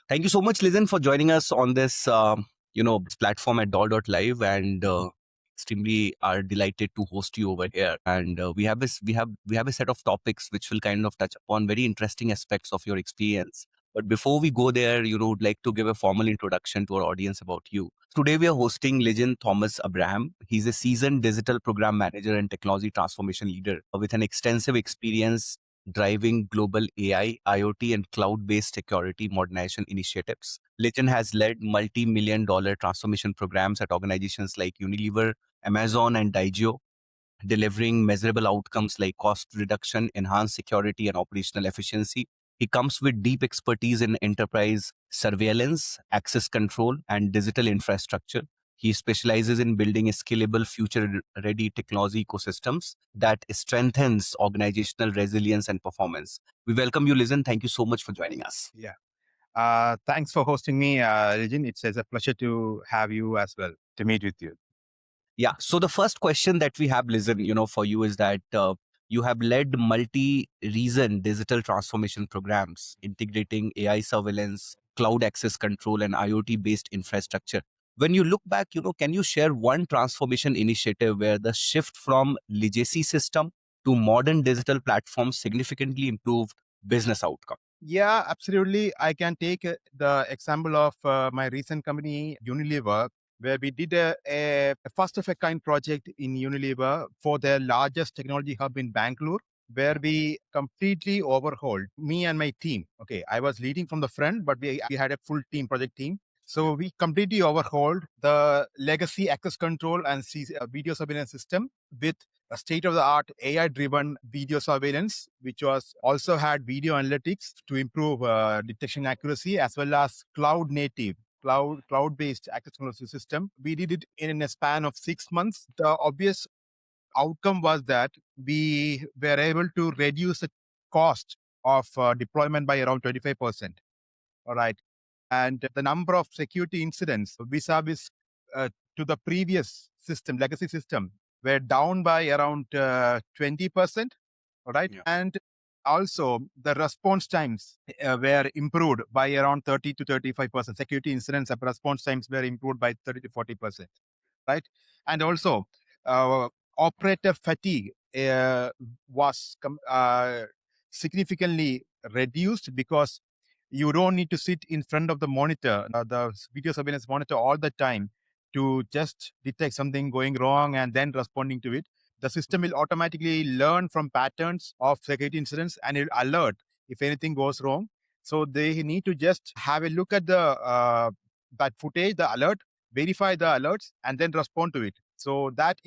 Thank you so much, Lijin, for joining us on this, platform at DawdleLive, and extremely are delighted to host you over here. And we have a set of topics which will kind of touch upon very interesting aspects of your experience. But before we go there, would like to give a formal introduction to our audience about you. Today we are hosting Lijin Thomas Abraham. He's a seasoned digital program manager and technology transformation leader with an extensive experience driving global AI, IoT, and cloud based security modernization initiatives. Lijin has led multi million dollar transformation programs at organizations like Unilever, Amazon, and Diageo, delivering measurable outcomes like cost reduction, enhanced security, and operational efficiency. He comes with deep expertise in enterprise surveillance, access control, and digital infrastructure. He specializes in building a scalable, future-ready technology ecosystems that strengthens organizational resilience and performance. We welcome you, Lizen. Thank you so much for joining us. Yeah. Thanks for hosting me, Lijin. It's a pleasure to have you as well, to meet with you. Yeah. So the first question that we have, Listen, for you is that you have led multi-reason digital transformation programs integrating AI surveillance, cloud access control, and IoT-based infrastructure. When you look back, can you share one transformation initiative where the shift from legacy system to modern digital platforms significantly improved business outcome? Yeah, absolutely. I can take the example of my recent company, Unilever, where we did a first of a kind project in Unilever for their largest technology hub in Bangalore, where we completely overhauled me and my team. Okay, I was leading from the front, but we had a full team, project team. So we completely overhauled the legacy access control and video surveillance system with a state-of-the-art AI-driven video surveillance, which was also had video analytics to improve detection accuracy, as well as cloud native, cloud-based access control system. We did it in a span of 6 months. The obvious outcome was that we were able to reduce the cost of deployment by around 25%. All right. And the number of security incidents vis-a-vis to the previous system, legacy system, were down by around 20%. All right. Yeah. And also the response times were improved by around 30 to 35%. Security incidents and response times were improved by 30 to 40%. Right. And also operator fatigue was significantly reduced because you don't need to sit in front of the monitor, the video surveillance monitor all the time to just detect something going wrong and then responding to it. The system will automatically learn from patterns of security incidents and it will alert if anything goes wrong. So they need to just have a look at the that footage, the alert, verify the alerts, and then respond to it. So that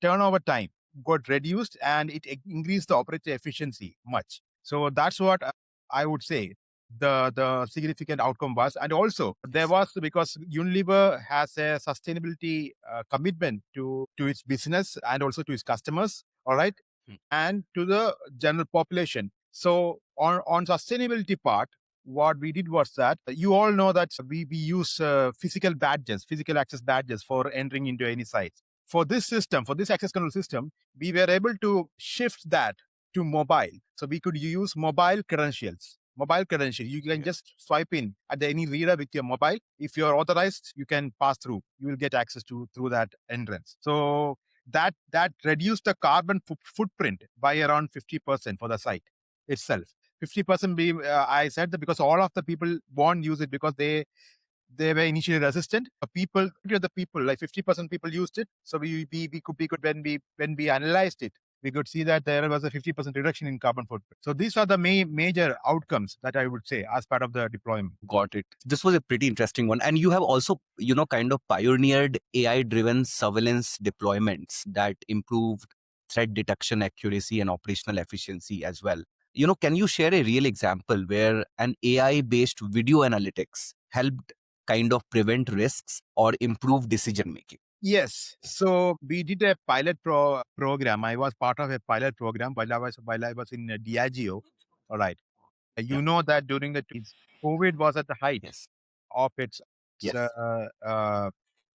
turnover time got reduced and it increased the operator efficiency much. So that's what I would say the significant outcome was. And also there was, because Unilever has a sustainability commitment to its business and also to its customers, all right, and to the general population. So on sustainability part, what we did was that you all know that we use physical access badges for entering into any site. For this system, for this access control system, we were able to shift that to mobile. So we could use mobile credentials. You can just swipe in at any reader with your mobile. If you're authorized, you can pass through. You will get access through that entrance. So that reduced the carbon footprint by around 50% for the site itself. 50% I said that because all of the people won't use it because they were initially resistant. The people, like 50% people used it. So we could when we analyzed it, we could see that there was a 50% reduction in carbon footprint. So these are the major outcomes that I would say as part of the deployment. Got it. This was a pretty interesting one. And you have also, kind of pioneered AI-driven surveillance deployments that improved threat detection accuracy and operational efficiency as well. Can you share a real example where an AI-based video analytics helped kind of prevent risks or improve decision making? Yes. So we did a pilot program. I was part of a pilot program while I was in Diageo. All right. You know that during the COVID was at the height of its Yes.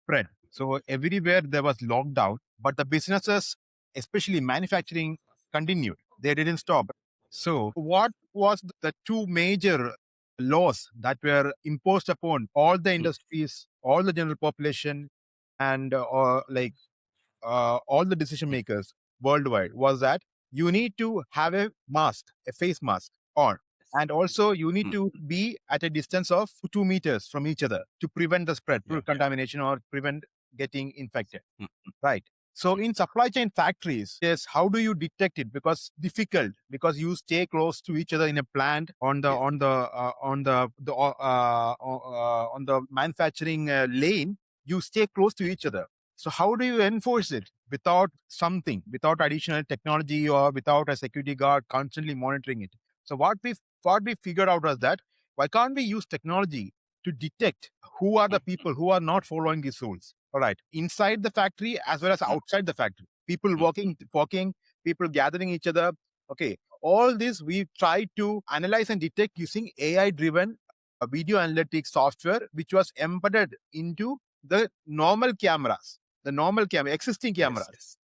spread. So everywhere there was lockdown, but the businesses, especially manufacturing, continued. They didn't stop. So what was the two major laws that were imposed upon all the industries, all the general population, and all the decision makers worldwide was that you need to have a mask, a face mask on. And also, you need to be at a distance of 2 meters from each other to prevent the spread, Yeah. contamination, or prevent getting infected. Mm. Right. So in supply chain factories, yes, how do you detect it? Because difficult, because you stay close to each other in a plant on the Yes. on the manufacturing lane. You stay close to each other. So how do you enforce it without something, without additional technology or without a security guard constantly monitoring it? So what we figured out was that why can't we use technology to detect who are the people who are not following these rules? All right, inside the factory as well as outside the factory, people walking, people gathering each other. Okay, all this we try to analyze and detect using AI-driven video analytics software, which was embedded into the normal cameras, existing Yes. cameras,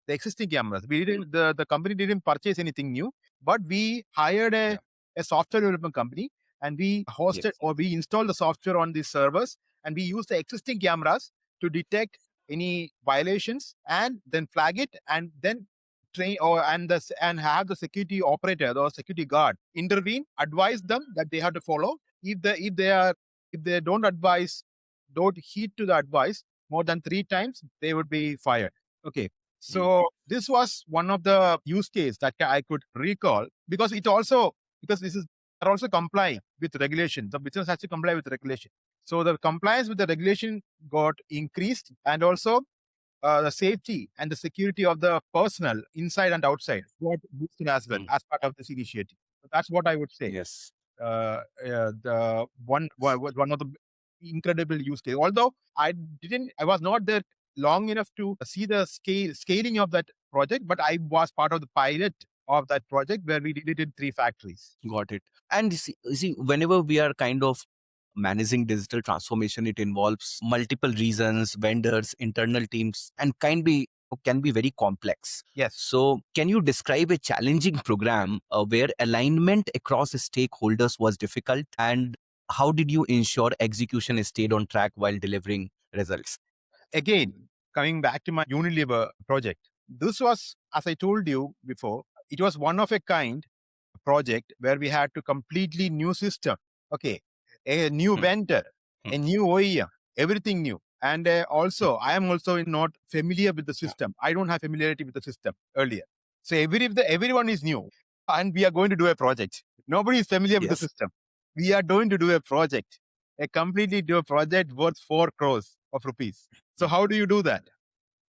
the existing cameras. We didn't the company didn't purchase anything new, but we hired Yeah. a software development company, and we hosted Yes. or we installed the software on these servers, and we use the existing cameras to detect any violations and then flag it, and then train and have the security operator or security guard intervene, advise them that they have to follow. If they don't heed to the advice more than 3 times, they would be fired. Okay. Mm. So this was one of the use case that I could recall, because this is are also complying with regulation. The business has to comply with regulation. So the compliance with the regulation got increased, and also the safety and the security of the personnel inside and outside got boosted as well Mm. as part of this initiative. So that's what I would say. Yes. The one of the incredible use case. Although I was not there long enough to see the scaling of that project, but I was part of the pilot of that project where we did it in 3 factories. Got it. And see, whenever we are kind of managing digital transformation, it involves multiple reasons, vendors, internal teams, and can be very complex. Yes. So, can you describe a challenging program where alignment across stakeholders was difficult, and how did you ensure execution stayed on track while delivering results? Again, coming back to my Unilever project, this was, as I told you before, it was one of a kind project where we had to completely new system. Okay, a new Hmm. vendor, Hmm. a new OEM, everything new. And Hmm. also, I am also not familiar with the system. I don't have familiarity with the system earlier. So everyone is new, and we are going to do a project. Nobody is familiar with the Yes. system. We are going to do a project, a completely do a project worth 4 crores of rupees. So Hmm. how do you do that?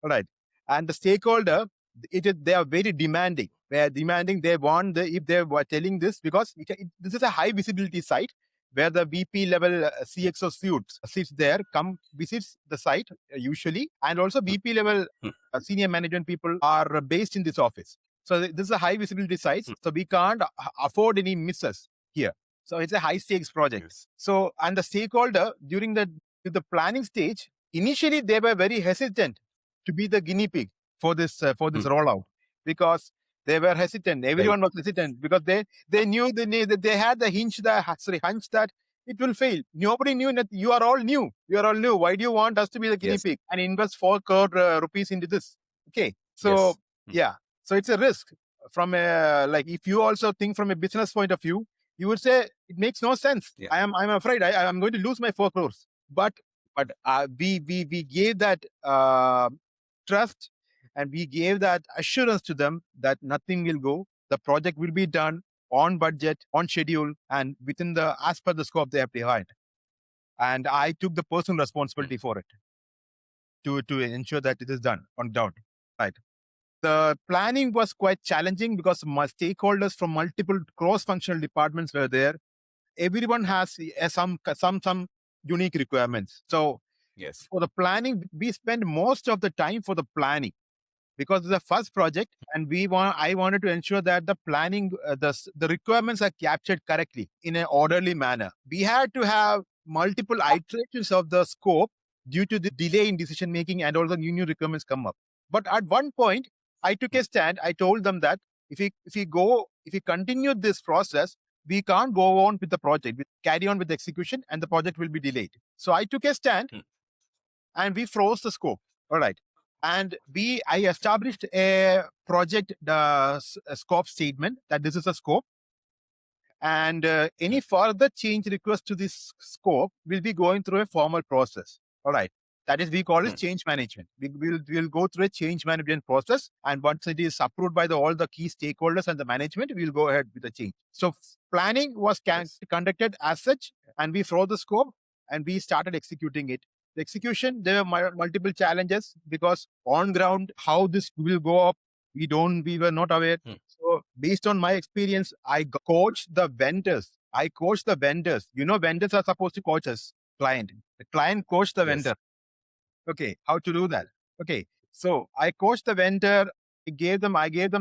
All right. And the stakeholder, they are very demanding. They are demanding. They want if they were telling this, because this is a high visibility site where the VP level CXO sits there, come visits the site usually, and also Hmm. VP level Hmm. senior management people are based in this office. So this is a high visibility site. Hmm. So we can't afford any misses here. So it's a high stakes project. Yes. So, and the stakeholder during the planning stage, initially they were very hesitant to be the guinea pig for this Hmm. rollout, because they were hesitant. Right. Everyone was hesitant because they knew they had the hunch that it will fail. Nobody knew that you are all new. You are all new. Why do you want us to be the guinea Yes. pig and invest 4 crore rupees into this? Okay, so Yes. Hmm. yeah, so it's a risk from a, like, if you also think from a business point of view, you would say it makes no sense. Yeah. I'm afraid I am going to lose my 4 crores. But we gave that trust, and we gave that assurance to them that nothing will go. The project will be done on budget, on schedule, and within the as per the scope they have defined. And I took the personal Hmm. responsibility for it to ensure that it is done on doubt. Right. The planning was quite challenging because my stakeholders from multiple cross-functional departments were there. Everyone has some unique requirements. So Yes. for the planning, we spend most of the time for the planning, because it's the first project, and I wanted to ensure that the planning, the requirements are captured correctly in an orderly manner. We had to have multiple iterations of the scope due to the delay in decision making, and also new requirements come up. But at one point, I took Hmm. a stand. I told them that if we continue this process, we can't go on with the project. We carry on with the execution and the project will be delayed. So I took a stand and we froze the scope. All right. And I established a project a scope statement that this is a scope. And any further change request to this scope will be going through a formal process. All right. That is, we call it change management. We'll go through a change management process. And once it is approved by all the key stakeholders and the management, we'll go ahead with the change. So planning was conducted as such, and we froze the scope and we started executing it. The execution, there were multiple challenges because on ground, how this will go up, we were not aware. So based on my experience, I coached the vendors. Vendors are supposed to coach us, client. The client coached the vendor. Okay, how to do that? Okay, so I coached the vendor. I gave them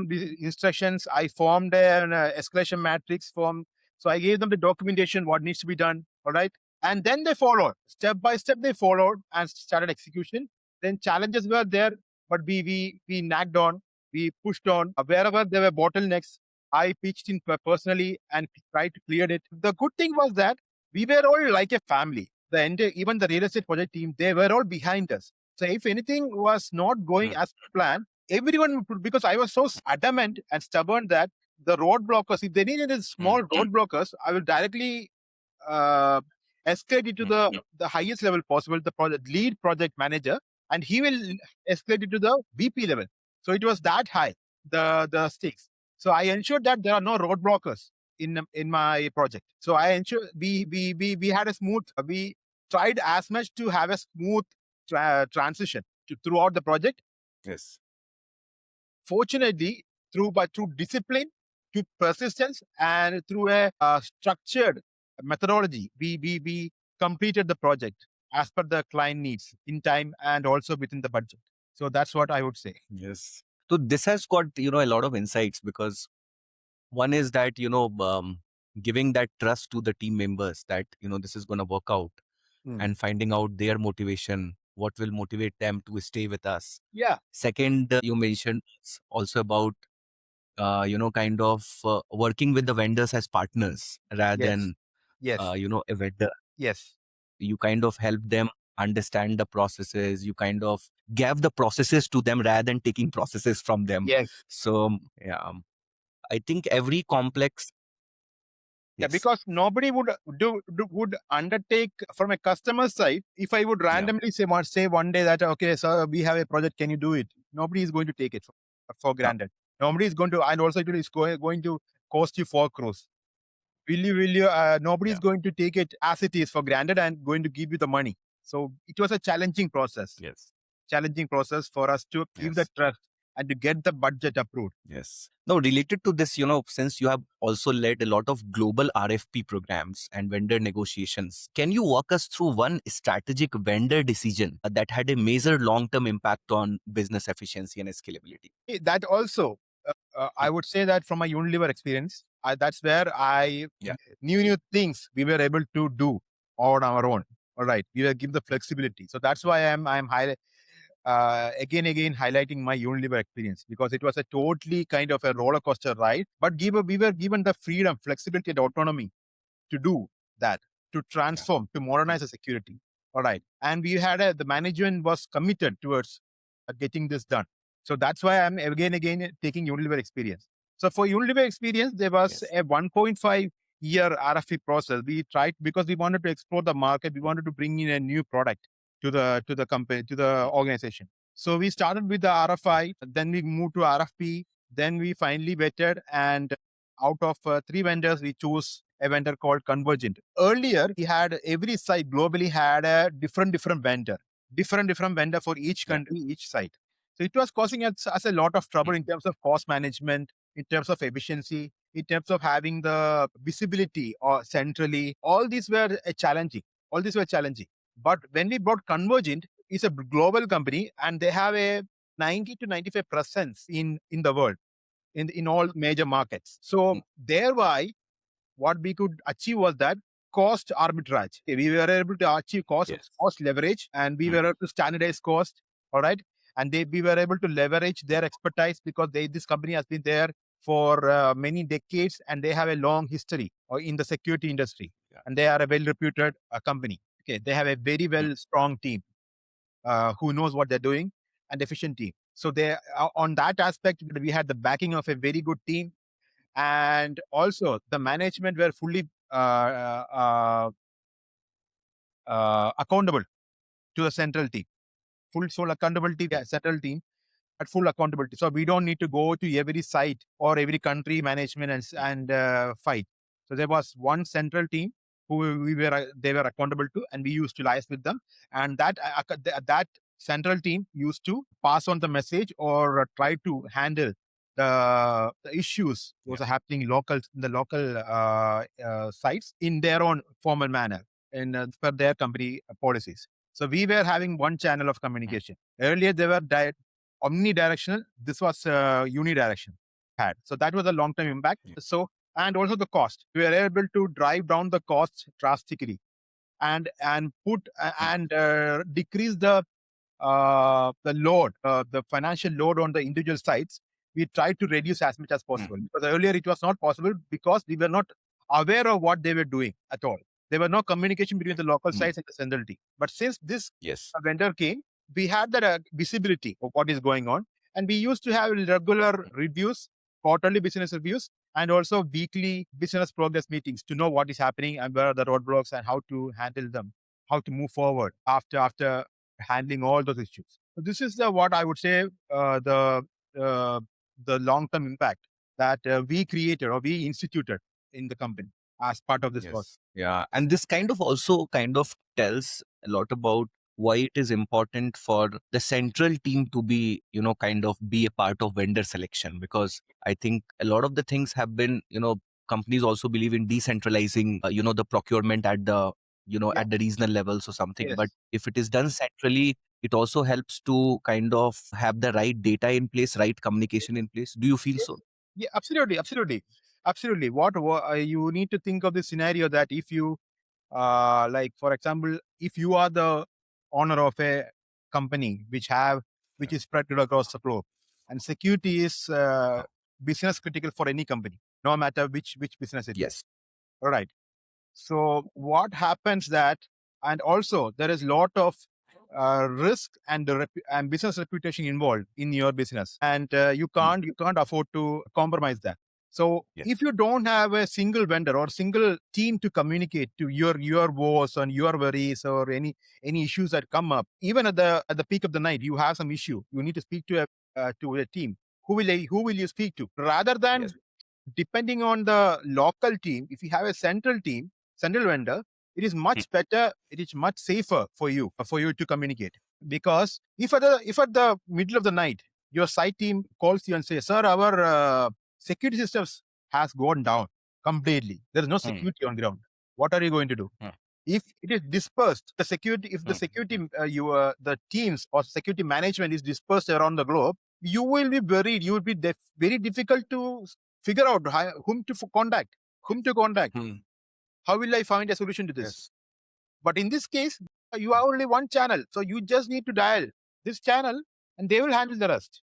the instructions. I formed an escalation matrix form. So I gave them the documentation, what needs to be done. All right. And then they followed. Step by step, they followed and started execution. Then challenges were there, but we nagged on, we pushed on. Wherever there were bottlenecks, I pitched in personally and tried to clear it. The good thing was that we were all like a family. Even the real estate project team, they were all behind us. So if anything was not going as planned, everyone, because I was so adamant and stubborn that the road blockers, if they needed small road blockers, I will directly escalate it to the highest level possible, the lead project manager, and he will escalate it to the VP level. So it was that high, the stakes. So I ensured that there are no road blockers in my project. So I ensured we had a smooth. We tried as much to have a smooth transition throughout the project. Yes. Fortunately, through discipline, through persistence, and through a structured methodology, we completed the project as per the client needs in time and also within the budget. So that's what I would say. Yes. So this has got, a lot of insights, because one is that, giving that trust to the team members that, this is going to work out, and finding out their motivation, what will motivate them to stay with us. Yeah. Second, you mentioned also about, kind of working with the vendors as partners rather than, a vendor. Yes. You kind of help them understand the processes. You kind of gave the processes to them rather than taking processes from them. Yes. So, yeah, I think every complex. Yeah, because nobody would undertake from a customer side. If I would randomly say one day that, okay, sir, we have a project, can you do it? Nobody is going to take it for granted. Nobody is going to, and also it is going to cost you 4 crores. Will you? Nobody is going to take it as it is for granted and going to give you the money. So it was a challenging process. Yes. Challenging process for us to give the trust and to get the budget approved. Yes. Now, related to this, since you have also led a lot of global RFP programs and vendor negotiations, can you walk us through one strategic vendor decision that had a major long-term impact on business efficiency and scalability? That also, I would say that from my Unilever experience, that's where I new things we were able to do on our own. All right, we were given the flexibility. So that's why I'm again highlighting my Unilever experience, because it was a totally kind of a roller coaster ride. But we were given the freedom, flexibility, and autonomy to do that, to transform, to modernize the security. All right, and we had the management was committed towards getting this done. So that's why I'm again taking Unilever experience. So for Unilever experience, there was a 1.5 year RFP process. We tried because we wanted to explore the market. We wanted to bring in a new product to the company, to the organization. So we started with the RFI, then we moved to RFP, then we finally vetted, and out of 3 vendors, we chose a vendor called Convergence. Earlier, we had every site globally had a different vendor for each country, each site. So it was causing us a lot of trouble in terms of cost management, in terms of efficiency, in terms of having the visibility or centrally. All these were challenging. But when we brought Convergent, it's a global company and they have a 90 to 95 presence in the world, in all major markets. So thereby, what we could achieve was that cost arbitrage. We were able to achieve cost leverage, and we were able to standardize cost. All right. And we were able to leverage their expertise because this company has been there for many decades, and they have a long history in the security industry. Yeah. And they are a well-reputed company. Okay, they have a very well strong team who knows what they're doing, and efficient team. So they on that aspect, we had the backing of a very good team, and also the management were fully accountable to the central team. Full sole accountability, central team at full accountability. So we don't need to go to every site or every country management and fight. So there was one central team who they were accountable to, and we used to liaise with them. And that central team used to pass on the message or try to handle the issues was happening in the local sites in their own formal manner in per their company policies. So we were having one channel of communication. Earlier, they were omnidirectional. This was unidirectional. So that was a long-term impact. So, and also the cost. We were able to drive down the costs drastically and put and decrease the load, the financial load on the individual sites. We tried to reduce as much as possible, because earlier it was not possible because we were not aware of what they were doing at all. There was no communication between the local sites and the central team. But since this vendor came, we had that visibility of what is going on, and we used to have regular reviews, quarterly business reviews, and also weekly business progress meetings to know what is happening and where are the roadblocks and how to handle them, how to move forward after handling all those issues. So this is what I would say uh, the long term impact that we created or we instituted in the company as part of this process. Yeah. And this kind of also kind of tells a lot about why it is important for the central team to be, kind of be a part of vendor selection. Because I think a lot of the things have been, companies also believe in decentralizing, the procurement at the, at the regional levels or something. But if it is done centrally, it also helps to kind of have the right data in place, right communication in place. Do you feel so? Yeah, absolutely, absolutely. What you need to think of the scenario that if you, like for example, if you are the owner of a company which is spread across the globe, and security is business critical for any company, no matter which business it is. All right. So what happens that, and also there is lot of risk and and business reputation involved in your business, and you can't afford to compromise that. So if you don't have a single vendor or single team to communicate to your woes and your worries or any issues that come up, even at the peak of the night, you have some issue, you need to speak to a team. Who will you speak to? Rather than depending on the local team, if you have a central team, central vendor, it is much better. It is much safer for you to communicate. Because if at the middle of the night, your site team calls you and says, "Sir, our security systems has gone down completely. There is no security on ground. What are you going to do?" If it is dispersed, the security, if the security, the teams or security management is dispersed around the globe, you will be buried. You will be very difficult to figure out whom to contact. How will I find a solution to this? But in this case, you have only one channel. So you just need to dial this channel and they will handle the rest.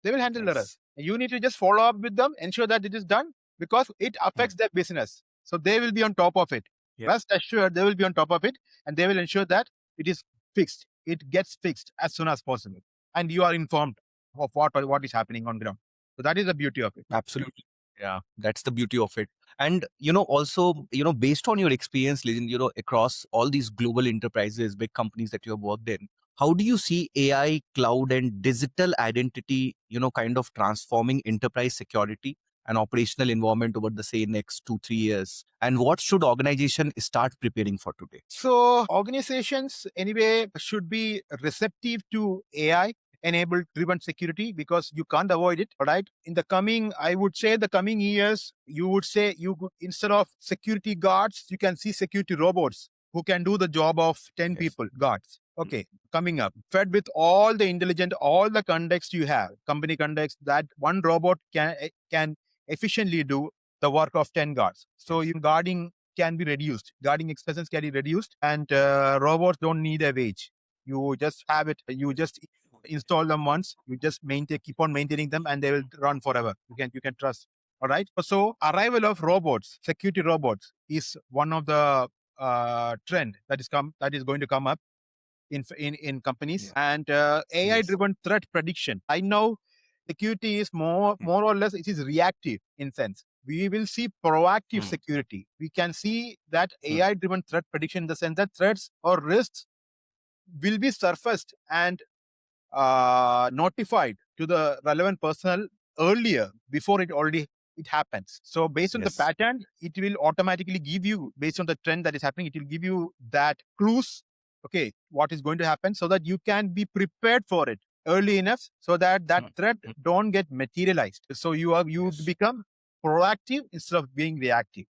You need to just follow up with them, ensure that it is done, because it affects their business. So they will be on top of it. Rest assured, they will be on top of it, and they will ensure that it is fixed. It gets fixed as soon as possible. And you are informed of what is happening on ground. So that is the beauty of it. Absolutely. Yeah, that's the beauty of it. And, also, based on your experience, Lijin, across all these global enterprises, big companies that you have worked in, how do you see AI, cloud, and digital identity, kind of transforming enterprise security and operational environment over the, say, next 2-3 years? And what should organization start preparing for today? So organizations anyway should be receptive to AI enabled driven security, because you can't avoid it. All right. In the coming, I would say the coming years, you would say instead of security guards, you can see security robots who can do the job of 10 people, guards. Okay, coming up, fed with all the intelligent, all the context you have, company context, that one robot can efficiently do the work of 10 guards. So your guarding can be reduced, guarding expenses can be reduced, and robots don't need a wage. You just have it, you just install them once, you just keep on maintaining them, and they will run forever. You can trust. All right. So arrival of robots, security robots, is one of the trend that is going to come up in companies. Yeah. And AI Yes. driven threat prediction. I know security is more or less, it is reactive in sense. We will see proactive Mm. security. We can see that Mm. AI driven threat prediction in the sense that threats or risks will be surfaced and notified to the relevant personnel earlier before it happens. So based on the Yes. pattern, it will automatically give you, based on the trend that is happening, it will give you that clues. Okay, what is going to happen, so that you can be prepared for it early enough, so that that Mm. threat Mm. don't get materialized. So you Yes. become proactive instead of being reactive.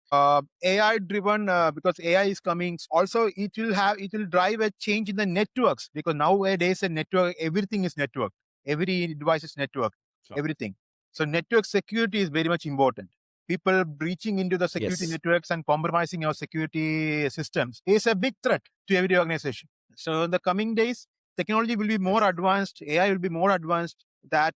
AI driven, Yeah. because AI is coming. Also, it will drive a change in the networks, because nowadays a network, everything is network. Every device is network. Sure. Everything. So network security is very much important. People breaching into the security Yes. networks and compromising our security systems is a big threat to every organization. So in the coming days, technology will be more Yes. advanced. AI will be more advanced. That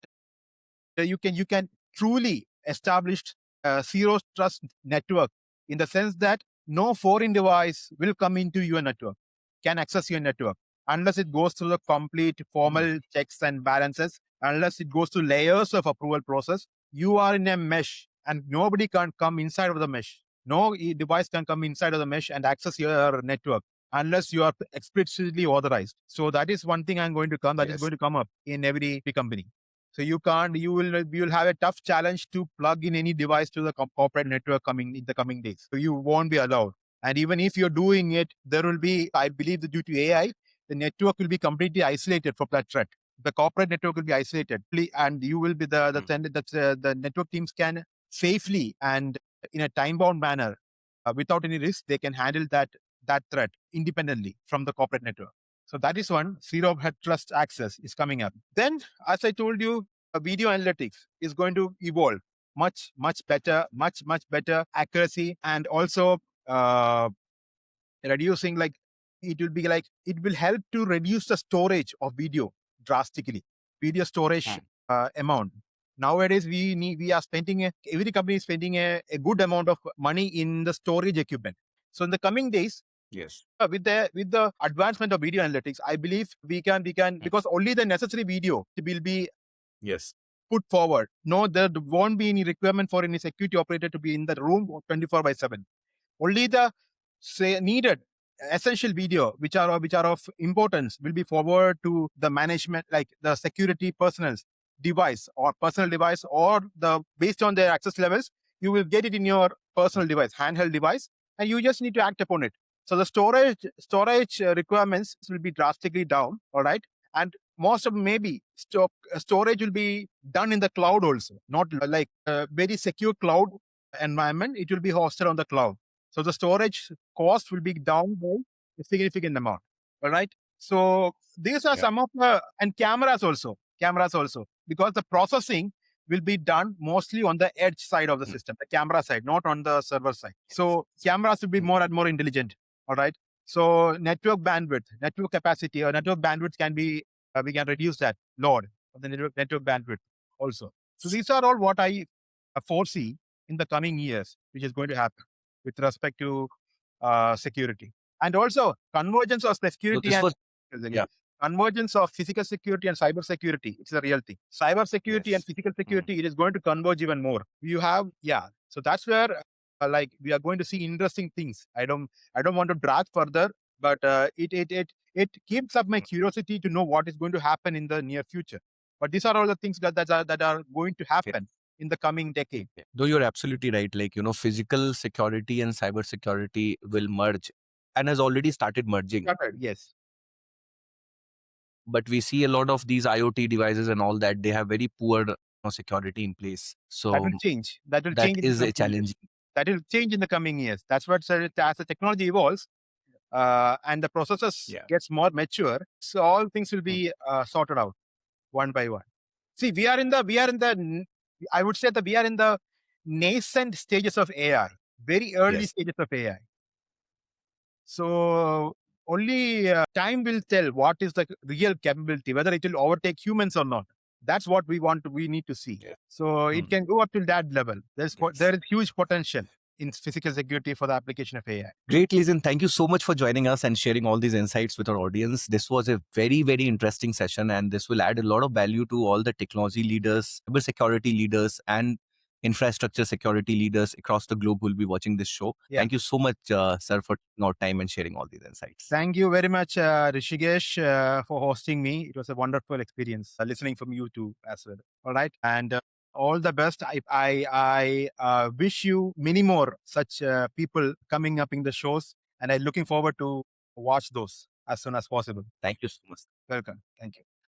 you can truly establish a zero trust network, in the sense that no foreign device will come into your network, can access your network, unless it goes through the complete Mm. formal checks and balances, unless it goes through layers of approval process. You are in a mesh and nobody can come inside of the mesh. No device can come inside of the mesh and access your network unless you are explicitly authorized. So that is one thing I'm going to come that is Yes. going to come up in every company. So you will have a tough challenge to plug in any device to the corporate network coming in the coming days. So you won't be allowed. And even if you're doing it, there will be, I believe that due to AI, the network will be completely isolated from that threat. The corporate network will be isolated, and you will be Mm. the network teams can safely and in a time bound manner, without any risk, they can handle that threat independently from the corporate network. So that is one. Zero head trust access is coming up. Then, as I told you, video analytics is going to evolve much better, much better accuracy, and also uh, reducing, like, it will be like it will help to reduce the storage of video drastically. Video storage Mm. amount. Nowadays, we are spending every company is spending a good amount of money in the storage equipment. So in the coming days, Yes. with the advancement of video analytics, I believe we can, Mm. because only the necessary video will be Yes. put forward. No, there won't be any requirement for any security operator to be in the room 24/7. Only the needed essential video, which are of importance, will be forwarded to the management, like the security personnel's device or personal device, or the based on their access levels, you will get it in your Mm. personal device, handheld device, and you just need to act upon it. So the storage requirements will be drastically down. All right. And most of maybe storage will be done in the cloud also, not like a very secure cloud environment. It will be hosted on the cloud. So the storage cost will be down by a significant amount. All right. So these are Yeah. some of and cameras also, because the processing will be done mostly on the edge side of the Mm. system, the camera side, not on the server side. Yes. So cameras will be Mm. more and more intelligent. All right. So network bandwidth, network capacity, or network bandwidth can be, we can reduce that load of the network bandwidth also. So these are all what I foresee in the coming years, which is going to happen with respect to security. And also convergence of So security this and was yeah. convergence of physical security and cyber security. It's a real thing. Cyber security and Yes. physical Mm. security, it is going to converge even more. You have, yeah. So that's where like we are going to see interesting things. I don't want to drag further, but it keeps up my Mm. curiosity to know what is going to happen in the near future. But these are all the things that are going to Yeah. happen in the coming decade. Yeah. Though you're absolutely right, like physical security and cyber security will merge, and has already started merging. Yes. But we see a lot of these IoT devices and all that, they have very poor security in place. That So will change. That will that change in the is a coming years. challenge. That will change in the coming years. That's what, as the technology evolves, and the processes Yeah. gets more mature, so all things will Mm. be sorted out one by one. See, I would say that we are in the nascent stages of AI, very early Yes. stages of AI. So only time will tell what is the real capability, whether it will overtake humans or not. That's what we need to see. Yeah. So it can go up to that level. There is huge potential in physical security for the application of AI. Great, Lijin. Thank you so much for joining us and sharing all these insights with our audience. This was a very, very interesting session, and this will add a lot of value to all the technology leaders, cybersecurity leaders, and infrastructure security leaders across the globe who will be watching this show. Yeah. Thank you so much, sir, for taking our time and sharing all these insights. Thank you very much, Rishikesh, for hosting me. It was a wonderful experience listening from you too as well. All right. And all the best. I wish you many more such people coming up in the shows. And I'm looking forward to watch those as soon as possible. Thank you so much. Welcome. Thank you.